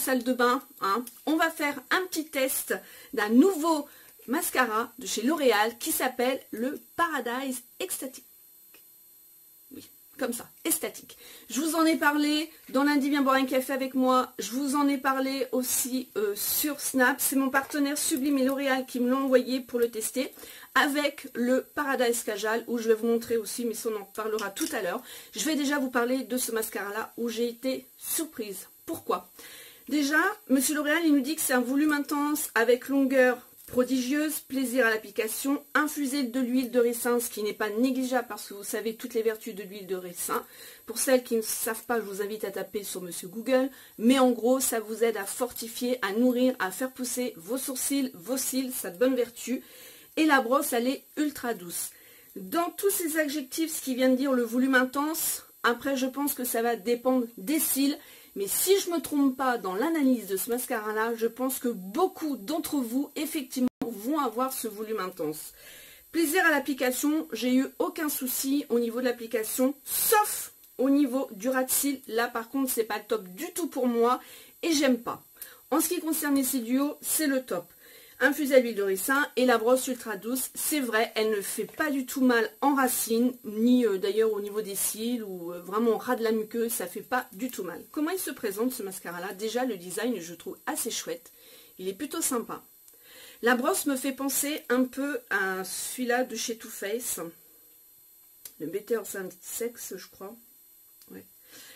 salle de bain, hein, on va faire un petit test d'un nouveau mascara de chez L'Oréal qui s'appelle le Paradise Extatique. Oui, comme ça, Extatique. Je vous en ai parlé dans lundi, viens boire un café avec moi. Je vous en ai parlé aussi sur Snap. C'est mon partenaire Sublime et L'Oréal qui me l'ont envoyé pour le tester. Avec le Paradise Kajal, où je vais vous montrer aussi, mais ça on en parlera tout à l'heure. Je vais déjà vous parler de ce mascara-là, où j'ai été surprise. Pourquoi? Déjà, Monsieur L'Oréal, il nous dit que c'est un volume intense, avec longueur prodigieuse, plaisir à l'application, infusé de l'huile de ricin, ce qui n'est pas négligeable, parce que vous savez toutes les vertus de l'huile de ricin. Pour celles qui ne savent pas, je vous invite à taper sur Monsieur Google, mais en gros, ça vous aide à fortifier, à nourrir, à faire pousser vos sourcils, vos cils, sa bonne vertu. Et la brosse, elle est ultra douce. Dans tous ces adjectifs, ce qui vient de dire le volume intense, après je pense que ça va dépendre des cils. Mais si je ne me trompe pas dans l'analyse de ce mascara-là, je pense que beaucoup d'entre vous, effectivement, vont avoir ce volume intense. Plaisir à l'application, j'ai eu aucun souci au niveau de l'application, sauf au niveau du ras de cils. Là, par contre, c'est pas le top du tout pour moi et j'aime pas. En ce qui concerne les cils du haut, c'est le top. Infusée à l'huile de ricin et la brosse ultra douce, c'est vrai, elle ne fait pas du tout mal en racine, ni d'ailleurs au niveau des cils ou vraiment au ras de la muqueuse, ça fait pas du tout mal. Comment il se présente ce mascara-là? Déjà le design je trouve assez chouette, il est plutôt sympa. La brosse me fait penser un peu à celui-là de chez Too Faced, le Better Than Sex je crois. Ouais.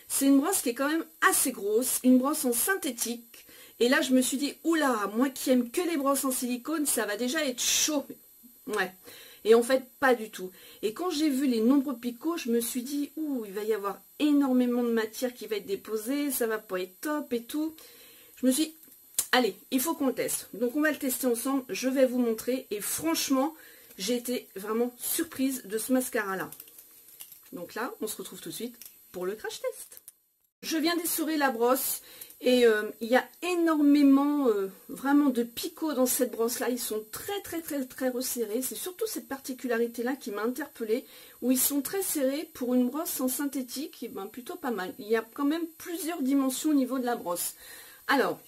C'est une brosse qui est quand même assez grosse, une brosse en synthétique. Et là, je me suis dit, oula, moi qui aime que les brosses en silicone, ça va déjà être chaud. Ouais. Et en fait, pas du tout. Et quand j'ai vu les nombreux picots, je me suis dit, ouh, il va y avoir énormément de matière qui va être déposée, ça va pas être top et tout. Je me suis dit, allez, il faut qu'on le teste. Donc, on va le tester ensemble, je vais vous montrer. Et franchement, j'ai été vraiment surprise de ce mascara-là. Donc là, on se retrouve tout de suite pour le crash test. Je viens d'essorer la brosse. Et il y a énormément vraiment de picots dans cette brosse là, ils sont très resserrés, c'est surtout cette particularité là qui m'a interpellée, où ils sont très serrés pour une brosse en synthétique, et ben plutôt pas mal. Il y a quand même plusieurs dimensions au niveau de la brosse. Alors,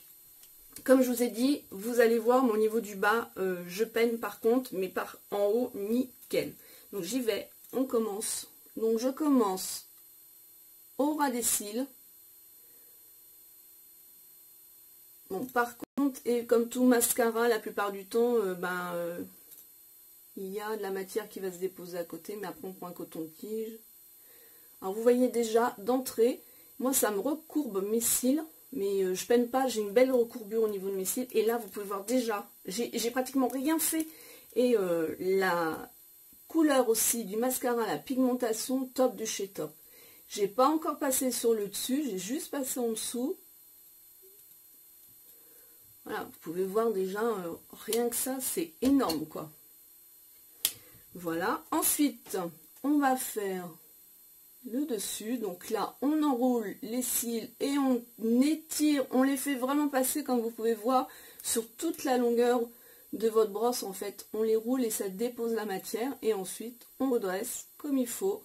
comme je vous ai dit, vous allez voir mon niveau du bas, je peine par contre, mais par en haut, nickel. Donc j'y vais, on commence. Donc je commence au ras des cils. Bon, par contre, et comme tout mascara, la plupart du temps, il y a de la matière qui va se déposer à côté, mais après on prend un coton-tige. Alors vous voyez déjà, d'entrée, moi ça me recourbe mes cils, mais je peine pas, j'ai une belle recourbure au niveau de mes cils. Et là, vous pouvez voir déjà, j'ai pratiquement rien fait. Et la couleur aussi du mascara, la pigmentation, top de chez top. J'ai pas encore passé sur le dessus, j'ai juste passé en dessous. Voilà, vous pouvez voir déjà, rien que ça, c'est énorme, quoi. Voilà. Ensuite, on va faire le dessus. Donc là, on enroule les cils et on étire. On les fait vraiment passer, comme vous pouvez voir, sur toute la longueur de votre brosse, en fait. On les roule et ça dépose la matière. Et ensuite, on redresse comme il faut.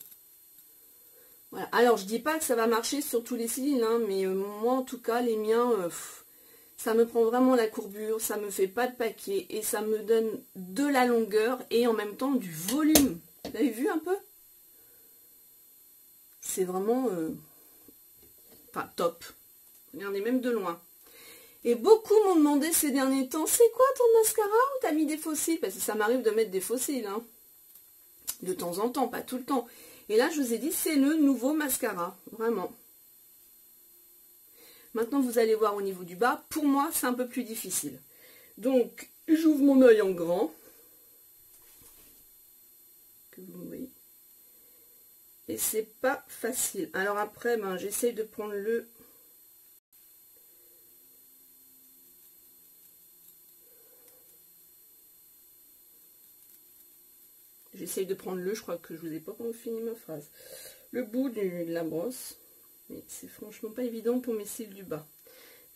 Voilà. Alors, je dis pas que ça va marcher sur tous les cils, hein, mais moi, en tout cas, les miens... ça me prend vraiment la courbure, ça me fait pas de paquet et ça me donne de la longueur et en même temps du volume. Vous avez vu un peu? C'est vraiment enfin, top. Regardez, même de loin. Et beaucoup m'ont demandé ces derniers temps, c'est quoi ton mascara ou t'as mis des faux cils? Parce que ça m'arrive de mettre des faux cils, hein. De temps en temps, pas tout le temps. Et là, je vous ai dit, c'est le nouveau mascara, vraiment. Maintenant, vous allez voir au niveau du bas. Pour moi, c'est un peu plus difficile. Donc, j'ouvre mon œil en grand. Que vous voyez. Et c'est pas facile. Alors après, ben, j'essaye de prendre le... J'essaye de prendre le... Je crois que je vous ai pas fini ma phrase. Le bout de la brosse. Mais c'est franchement pas évident pour mes cils du bas.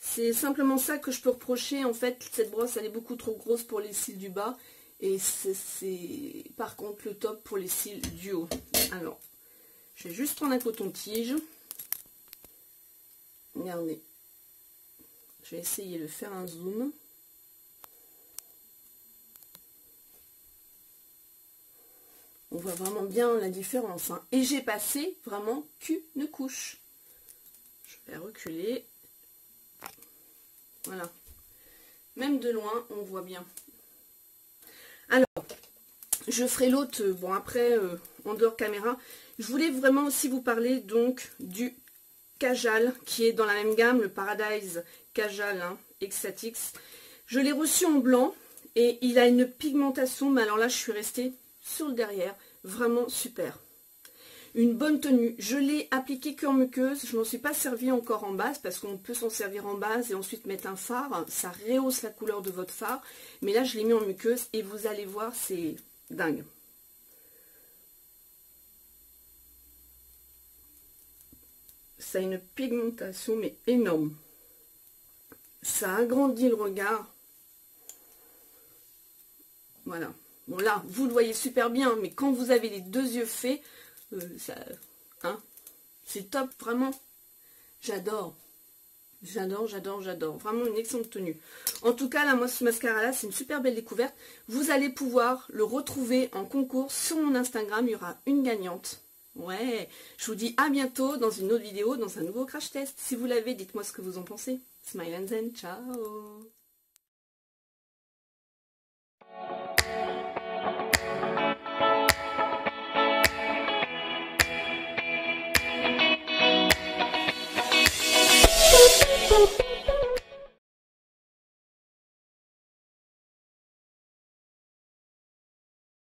C'est simplement ça que je peux reprocher. En fait, cette brosse, elle est beaucoup trop grosse pour les cils du bas. Et c'est par contre le top pour les cils du haut. Alors, je vais juste prendre un coton-tige. Regardez. Je vais essayer de faire un zoom. On voit vraiment bien la différence, hein. Et j'ai passé vraiment qu'une couche. Je vais reculer. Voilà. Même de loin, on voit bien. Alors, je ferai l'autre, bon après, en dehors caméra. Je voulais vraiment aussi vous parler donc du Kajal, qui est dans la même gamme, le Paradise Kajal, hein, Ecstatix. Je l'ai reçu en blanc, et il a une pigmentation, mais alors là, je suis restée sur le derrière, vraiment super. Une bonne tenue, je l'ai appliqué qu'en muqueuse, je m'en suis pas servi encore en base, parce qu'on peut s'en servir en base et ensuite mettre un fard, ça rehausse la couleur de votre fard, mais là je l'ai mis en muqueuse et vous allez voir, c'est dingue. Ça a une pigmentation mais énorme, ça agrandit le regard, voilà. Bon là, vous le voyez super bien, mais quand vous avez les deux yeux faits, hein, c'est top, vraiment. J'adore. J'adore, j'adore, j'adore. Vraiment une excellente tenue. En tout cas, là, moi, ce mascara-là, c'est une super belle découverte. Vous allez pouvoir le retrouver en concours sur mon Instagram. Il y aura une gagnante. Ouais. Je vous dis à bientôt dans une autre vidéo, dans un nouveau crash test. Si vous l'avez, dites-moi ce que vous en pensez. Smile and zen. Ciao. Boop, boop.